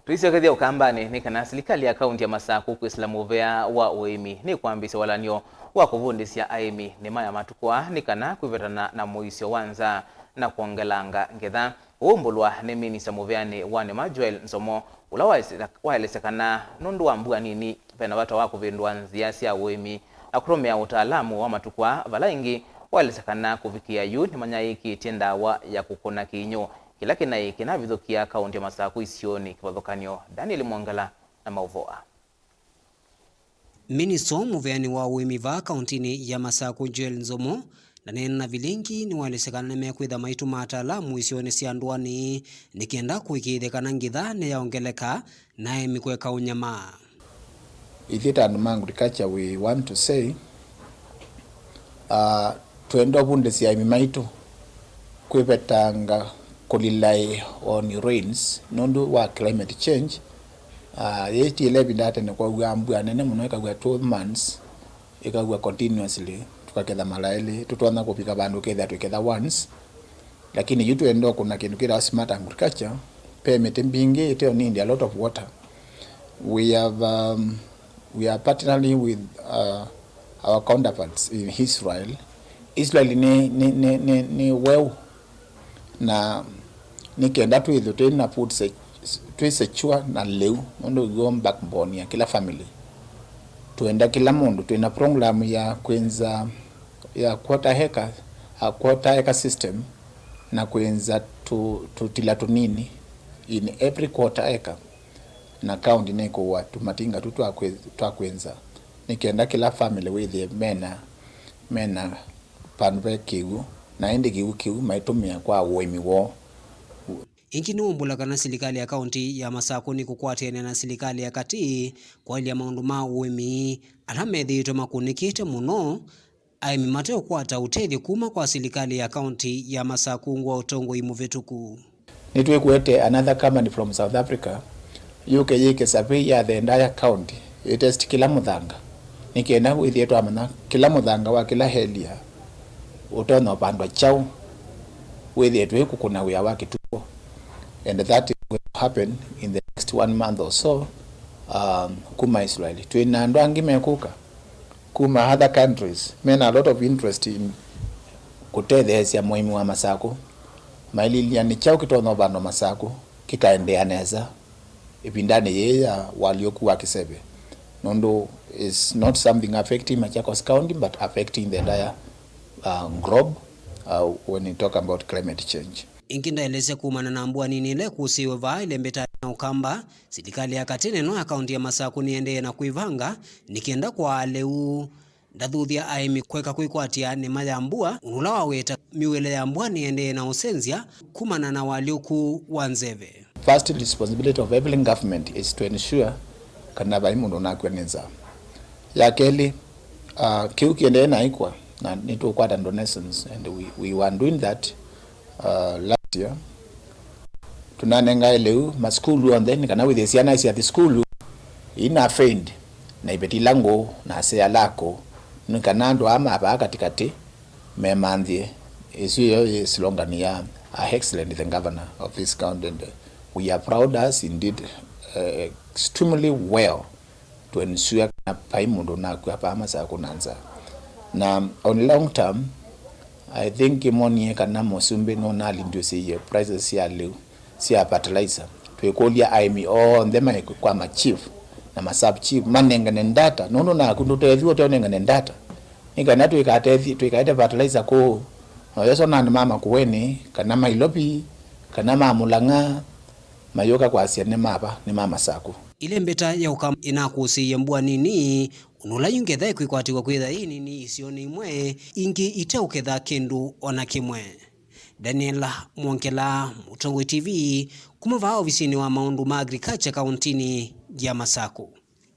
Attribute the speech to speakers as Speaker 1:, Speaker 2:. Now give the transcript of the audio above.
Speaker 1: Tuisyo kethia ukambani ni kana Silikali ya kaunti ya Masaku kwisila muvea wa Uimi ni Kwambiisya Walan'Yo wa Kuvundisya Aimi Nima ya Matuku ni kana kwivetana na muisyo wa nzaa na kwongelanga ngetha uumbulwa ni Minista muviani wa Masaku Joel Nzomo ula waelesekana nundu wa muviani pena watu wa kuvindua nzia sya Uimi na kurumia utaalamu wa Matuku vala ingi waelesekana kuvikia yu ni manyaiki tiendawa ya kukuna kinyo kila kinai kinavithukia kaunti ya Masaku isioni kivathukanio. Daniel Mwangala na mauvoa.
Speaker 2: Minista muviani wa Uimi va kauntini ya Masaku Joel Nzomo na nena vilingi ni walesekana mekwitha maitu mataalamu isioni sya nduani nikienda kuikithekana ngitha ne yaongeleka nae mikweka unyama.
Speaker 3: Ithita and agriculture we want to say tuenda Kuvundisya Aimi maitu kwivetanga kulilai on rains nundu wa climate change. Yeti 11 data ne kwa uambua nene muno ikagwa 12 months ikagwa continuously tukaketha malaili tutwana kupika bandu ketha tuketha once, lakini yutu endo kuna kindu kira smart agriculture permit mbingi ite need a lot of water. We are partnering with our counterparts in Israel. Israel ni well na nikienda tu hizo tena food secure na leo ndo go backbone ya kila family. Tuenda kila mundu tuena program ya kwenza ya quarter acre system na kwenza tutila tunini in every quarter acre na county neko watu matinga tu twakwenza nikienda kila family with the mena panve kiu na indi kiu maitumia kwa Uimi wo.
Speaker 2: Ingi ni umbula kana Silikali ya kaunti ya Masaku ni kukwatiana na Silikali ya kati kwa ili ya maundu ma Uimi alamethito makunikite muno Aimi mateo kwata utethi kuma kwa Silikali ya kaunti ya Masaku ngwa utongo imuvituku.
Speaker 3: Nitwe kuete another company from South Africa yike survey ya the entire county test kila muthanga nikienda withietu amana kila muthanga wa kila helia utono pandwa chau withietu kukuna wia wa kituo, and that will happen in the next 1 month or so. Kuma Israeli twina andu angi mekuka kuma other countries men a lot of interest in kutetheesya muimi wa Masaku maililia ni chau kitono bando Masaku kikaendeaneza ipindane yeya waliokuwa kisebe nondo is not something affecting Machakos County but affecting the entire globe when you talk about climate change.
Speaker 2: Inginda eleze kumana na mbua nini ile kusiwe va ile mbeta na ukamba Silikali ya katene no ya kaunti ya Masaku niende na kuivanga nikienda kwa leu ndathuthia Aimi kweka kwikwatia nema ya mbua unula waweta miwele ya mbua niende na usenzia kumana na walioku wanzeve.
Speaker 3: First responsibility of every government is to ensure kana bai mundu nakweneza ya keli kiu kiende na ikwa na nitu kwata donations, and we were doing that last year. Tunanenga eleu ma school on then kana with the at the school ina friend na ibeti lango na sea lako nikanando ama aba katikati memandie isiyo is longania excellent the governor of this county, and we are proud as indeed extremely well to ensure na paimundo na kwa Masaku nanza. Na on long term I think money kana mosumbe no na lindio siye prices ya leo sia fertilizer twekolia Aimi on them kwa ma chief na ma sub chief manenga ndata no na kunduteviwa tonenga ndata ingana twikaite fertilizer ko yeso na mama kuweni kana mailopi kana mamulanga mayoka kwa asia ne mama Masaku
Speaker 2: ile mbeta ya ukam inakusiye mbua nini unula yungetha kwikwatiwa kwitha hii nini isioni imwe ingi ite uketha kindu ona kimwe. Daniel Mwangala, Utongo TV, kumava ofisini wa maundu ma agriculture kauntini ya Masaku.